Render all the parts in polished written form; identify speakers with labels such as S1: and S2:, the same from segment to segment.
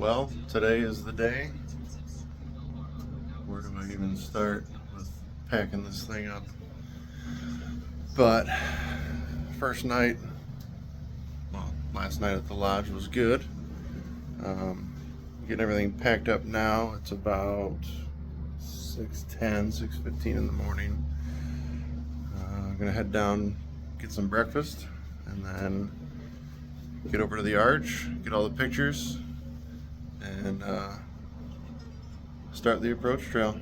S1: Well, today is the day. Where do I even start with packing this thing up? But first night, well, last night at the lodge was good. Getting everything packed up now. It's about 6:10, 6:15 in the morning. I'm gonna head down, get some breakfast, and then get over to the arch, get all the pictures, and start the approach trail.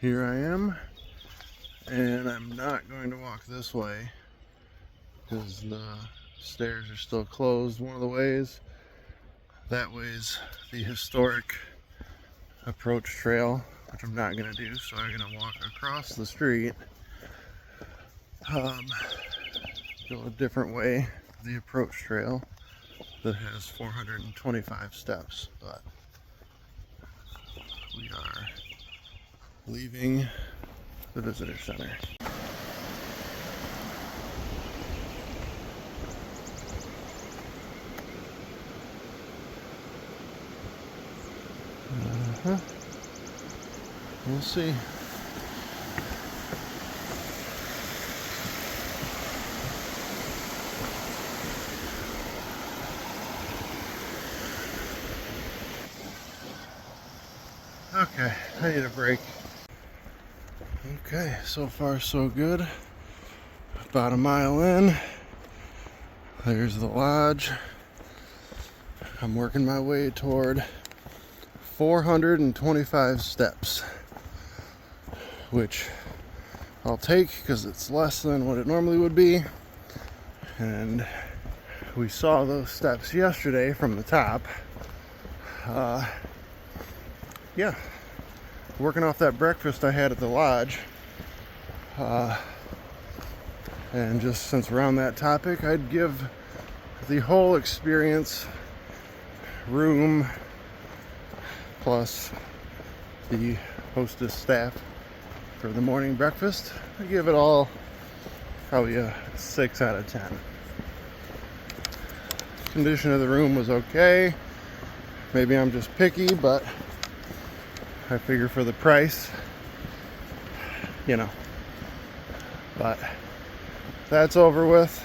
S1: Here I am, and I'm not going to walk this way because the stairs are still closed one of the ways. That way's the historic approach trail, which I'm not going to do, so I'm going to walk across the street, go a different way, the approach trail that has 425 steps, but we are leaving the visitor center. We'll see. Okay, I need a break. Okay, so far so good. About a mile in. There's the lodge. I'm working my way toward 425 steps, which I'll take because it's less than what it normally would be. And we saw those steps yesterday from the top. Yeah, working off that breakfast I had at the lodge. And just since we're on that topic, I'd give the whole experience, room plus the hostess staff for the morning breakfast, I give it all probably a 6 out of 10. Condition of the room was okay. Maybe I'm just picky, but I figure for the price, but that's over with.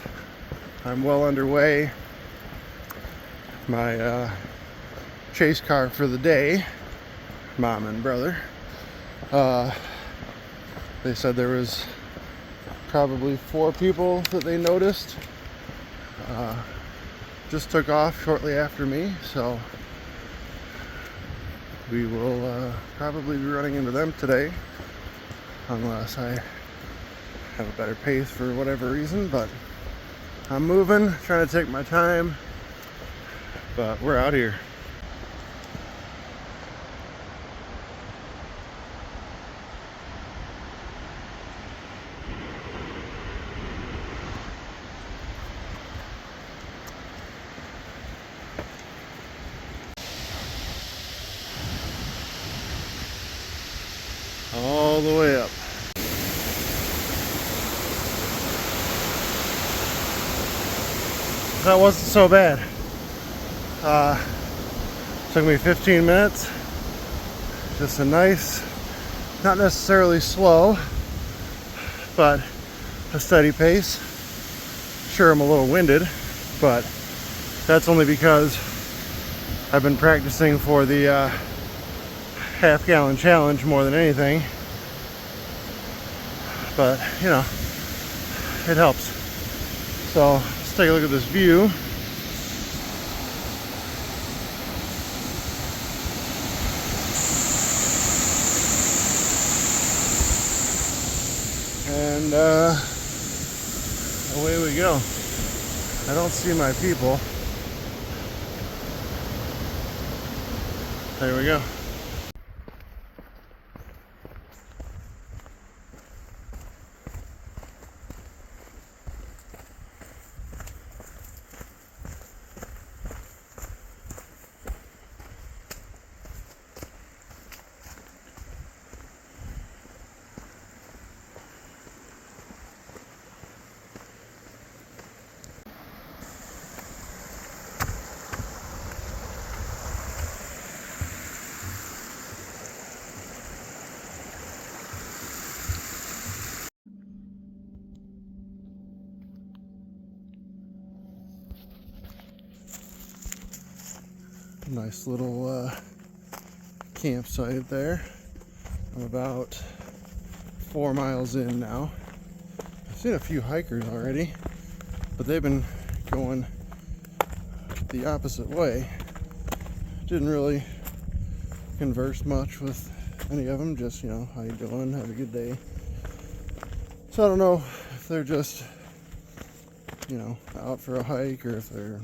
S1: I'm well underway. My chase car for the day, mom and brother, they said there was probably 4 people that they noticed. Just took off shortly after me, so we will probably be running into them today, unless I have a better pace for whatever reason. But I'm moving, trying to take my time, but we're out here. All the way up. That wasn't so bad. Took me 15 minutes. Just a nice, not necessarily slow, but a steady pace. Sure, I'm a little winded, but that's only because I've been practicing for the half-gallon challenge more than anything. But, it helps. So, let's take a look at this view. And away we go. I don't see my people. There we go. Nice little campsite there. I'm about 4 miles in now. I've seen a few hikers already, but they've been going the opposite way. Didn't really converse much with any of them, just, how you doing, have a good day. So I don't know if they're just, out for a hike or if they're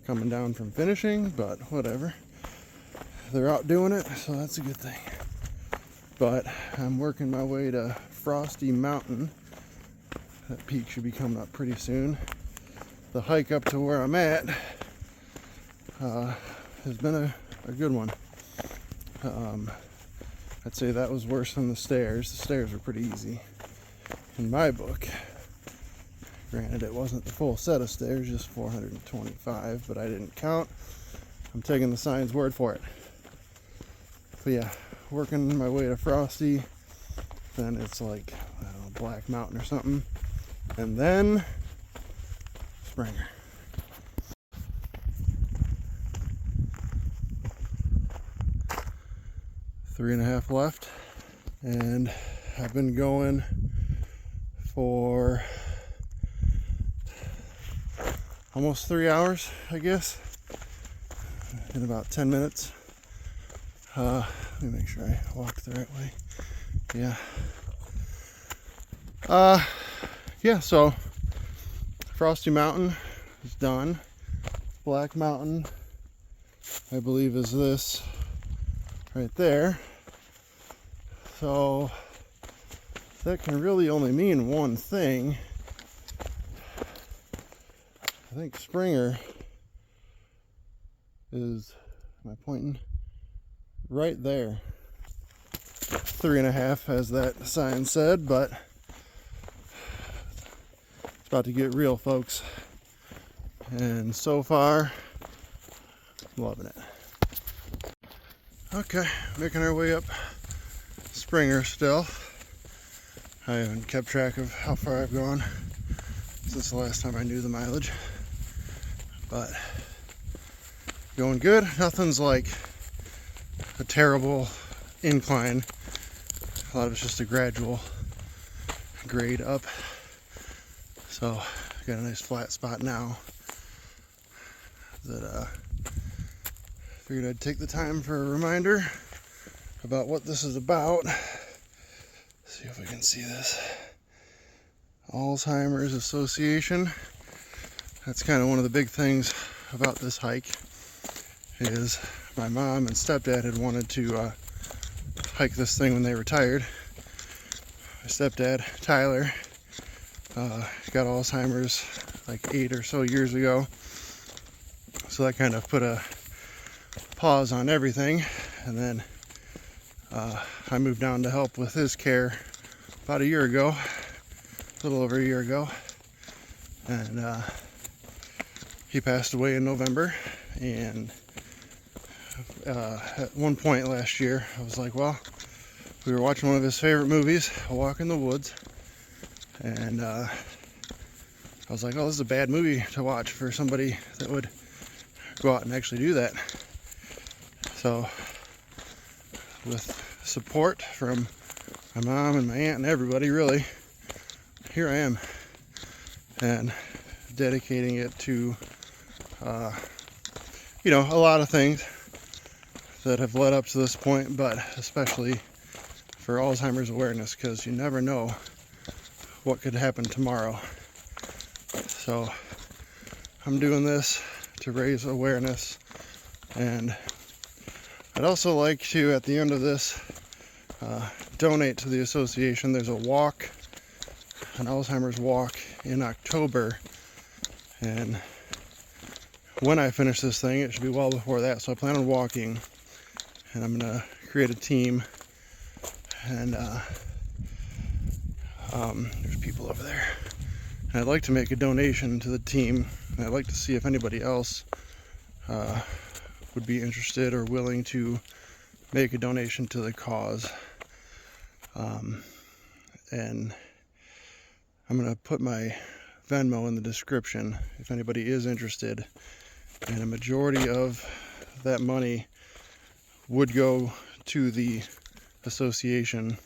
S1: coming down from finishing, but whatever. They're out doing it, so that's a good thing. But I'm working my way to Frosty Mountain. That peak should be coming up pretty soon. The hike up to where I'm at has been a good one. I'd say that was worse than the stairs. The stairs were pretty easy in my book. Granted, it wasn't the full set of stairs, just 425, but I didn't count. I'm taking the sign's word for it. But yeah, working my way to Frosty, then it's like, I don't know, Black Mountain or something, and then Springer. Three and a half left, and I've been going for almost 3 hours, I guess, in about 10 minutes. Let me make sure I walked the right way. Yeah, so Frosty Mountain is done. Black Mountain, I believe, is this right there. So that can really only mean one thing. I think Springer is, am I pointing? Right there. 3.5 as that sign said, but it's about to get real, folks. And so far, I'm loving it. Okay, making our way up Springer still. I haven't kept track of how far I've gone since the last time I knew the mileage, but going good. Nothing's like a terrible incline. A lot of it's just a gradual grade up. So I got a nice flat spot now that figured I'd take the time for a reminder about what this is about. See if we can see this. Alzheimer's Association. That's kind of one of the big things about this hike, is my mom and stepdad had wanted to hike this thing when they retired. My stepdad, Tyler, got Alzheimer's like 8 or so years ago. So that kind of put a pause on everything. And then I moved down to help with his care about a year ago, a little over a year ago. And he passed away in November. And at one point last year, I was like, well, we were watching one of his favorite movies, A Walk in the Woods, and I was like, oh, this is a bad movie to watch for somebody that would go out and actually do that. So with support from my mom and my aunt and everybody, really, here I am, and dedicating it to a lot of things that have led up to this point, but especially for Alzheimer's awareness, because you never know what could happen tomorrow. So I'm doing this to raise awareness, and I'd also like to, at the end of this, donate to the association. There's a walk, an Alzheimer's walk in October, and when I finish this thing, it should be well before that, so I plan on walking, and I'm going to create a team, and there's people over there, and I'd like to make a donation to the team, and I'd like to see if anybody else would be interested or willing to make a donation to the cause. And I'm going to put my Venmo in the description if anybody is interested and a majority of that money would go to the association,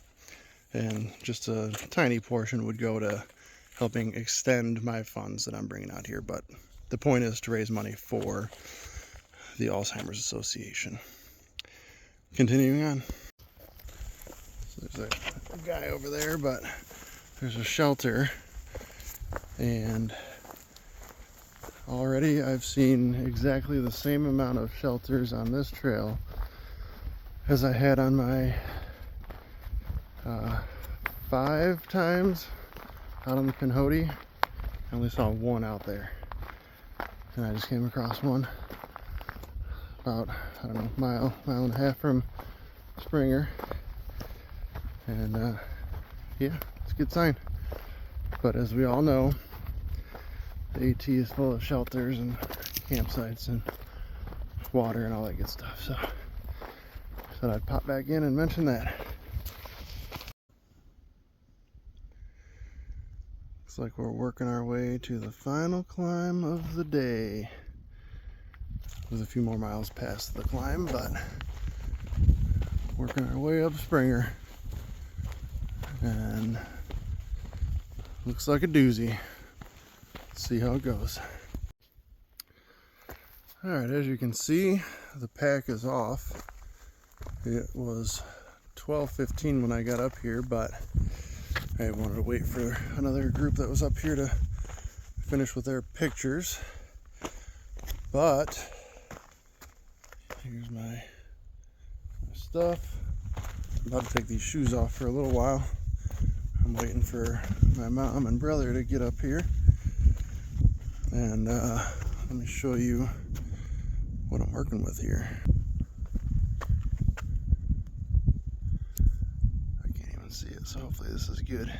S1: and just a tiny portion would go to helping extend my funds that I'm bringing out here. But the point is to raise money for the Alzheimer's Association. Continuing on. So there's a guy over there, but there's a shelter, and already I've seen exactly the same amount of shelters on this trail as I had on my 5 times out on the Pinhoti. I only saw one out there, and I just came across one about, I don't know, mile and a half from Springer, and yeah, it's a good sign. But as we all know, the AT is full of shelters and campsites and water and all that good stuff, so I thought I'd pop back in and mention that. Looks like we're working our way to the final climb of the day. There's a few more miles past the climb, but working our way up Springer, and looks like a doozy. Let's see how it goes. Alright, as you can see, the pack is off. It was 12:15 when I got up here, but I wanted to wait for another group that was up here to finish with their pictures. But here's my stuff. I'm about to take these shoes off for a little while. I'm waiting for my mom and brother to get up here, and let me show you what I'm working with here. I can't even see it, so hopefully this is good.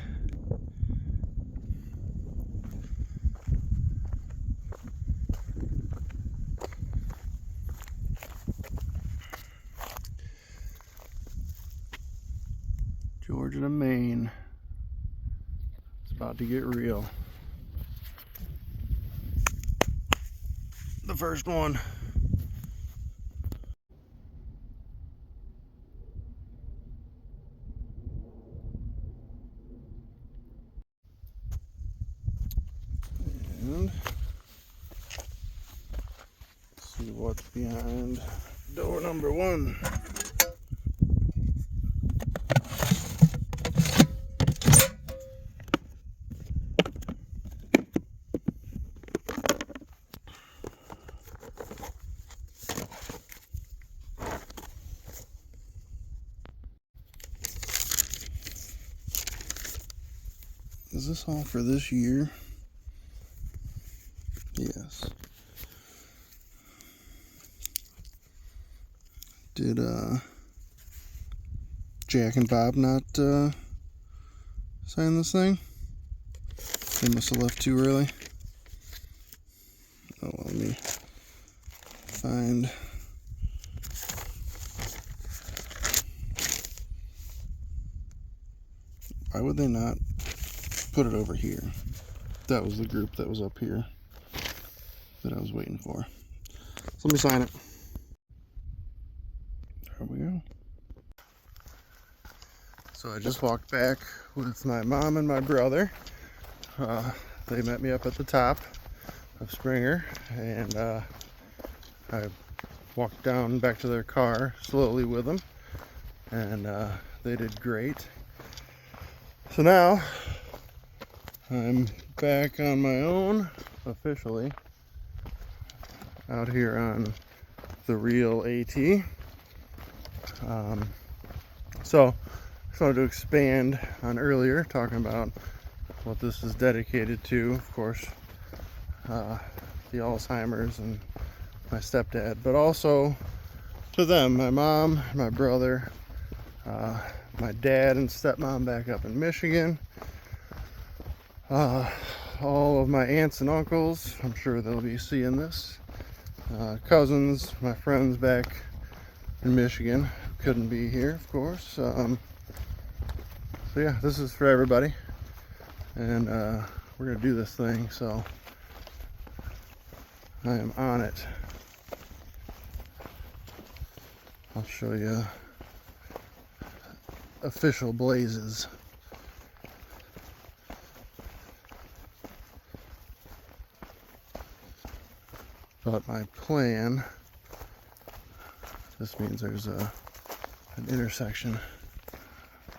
S1: Georgia to Maine. It's about to get real. The first one. And see what's behind door number 1. Is this all for this year? Yes. Did Jack and Bob not sign this thing? They must have left too early. Oh, well, let me find. Why would they not put it over here? That was the group that was up here that I was waiting for. So let me sign it. There we go. So I just walked back with my mom and my brother. They met me up at the top of Springer, and I walked down back to their car slowly with them, and they did great. So now I'm back on my own officially out here on the real AT. So I just wanted to expand on earlier talking about what this is dedicated to. Of course, the Alzheimer's and my stepdad, but also to them, my mom, my brother, my dad and stepmom back up in Michigan, all of my aunts and uncles. I'm sure they'll be seeing this. Cousins, my friends back in Michigan, couldn't be here, of course. So yeah, this is for everybody, and we're gonna do this thing, so I am on it. I'll show you official blazes. But my plan, this means there's an intersection.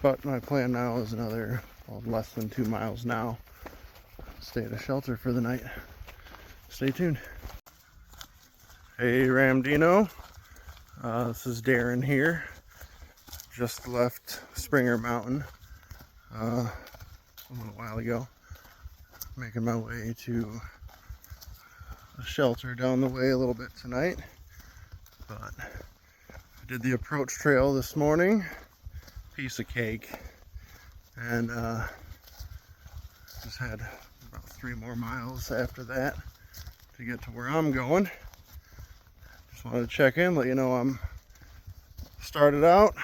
S1: But my plan now is another, well, less than 2 miles now. Stay at a shelter for the night. Stay tuned. Hey Ramdino, this is Darren here. Just left Springer Mountain a little while ago. Making my way to a shelter down the way a little bit tonight. But I did the approach trail this morning. Piece of cake. And just had about 3 more miles after that to get to where I'm going. Just wanted to check in, let you know I'm started out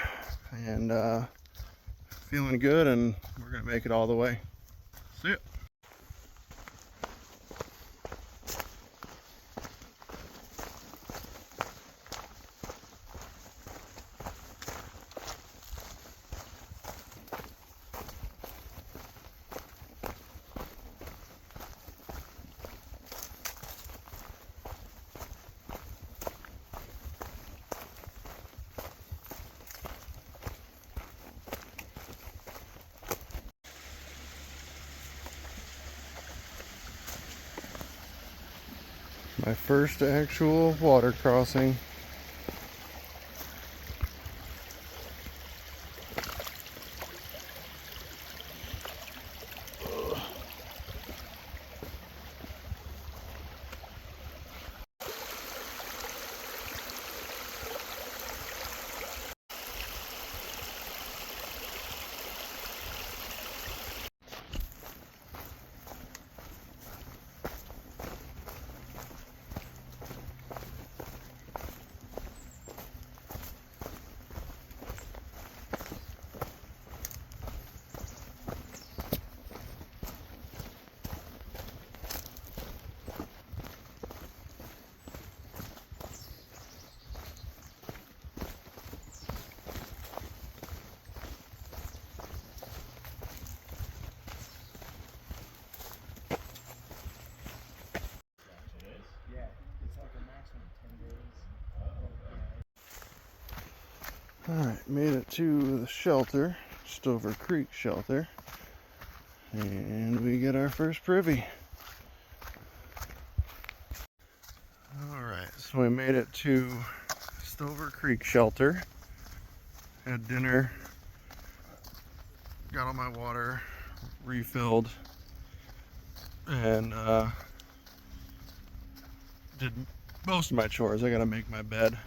S1: and feeling good, and we're gonna make it all the way. See ya. My first actual water crossing. Alright, made it to the shelter, Stover Creek shelter, and we get our first privy. Alright, so we made it to Stover Creek shelter, had dinner, got all my water refilled, and did most of my chores. I gotta make my bed.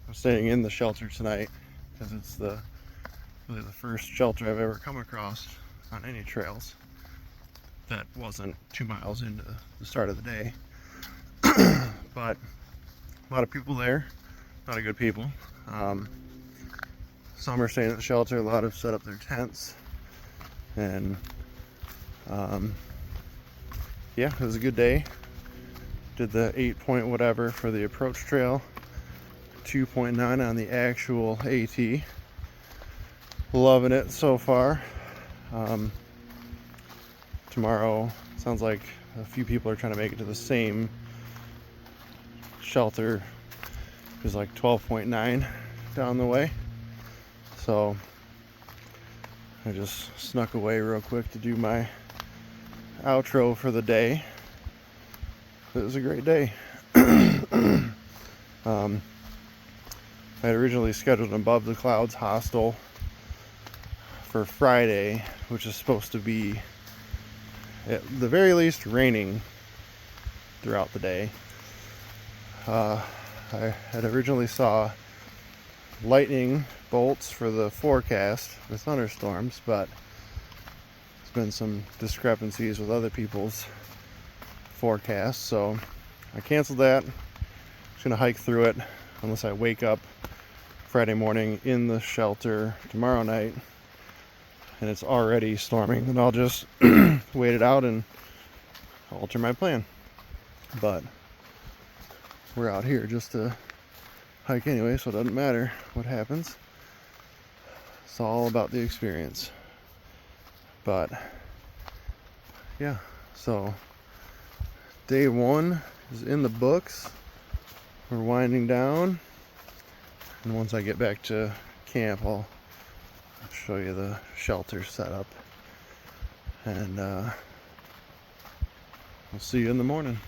S1: I'm staying in the shelter tonight because it's really the first shelter I've ever come across on any trails that wasn't 2 miles into the start of the day. But a lot of people there, a lot of good people. Some are staying at the shelter, a lot have set up their tents, and yeah, it was a good day. Did the 8 point whatever for the approach trail, 2.9 on the actual AT. Loving it so far. Tomorrow, sounds like a few people are trying to make it to the same shelter. It's like 12.9 down the way. So I just snuck away real quick to do my outro for the day. It was a great day. I had originally scheduled an Above the Clouds hostel for Friday, which is supposed to be at the very least raining throughout the day. I had originally saw lightning bolts for the forecast for thunderstorms, but there's been some discrepancies with other people's forecasts, so I canceled that. Just gonna hike through it unless I wake up Friday morning in the shelter tomorrow night and it's already storming. Then I'll just wait it out and alter my plan. But we're out here just to hike anyway, so it doesn't matter what happens. It's all about the experience. But yeah, so day 1 is in the books. We're winding down, and once I get back to camp, I'll show you the shelter setup, and we'll see you in the morning.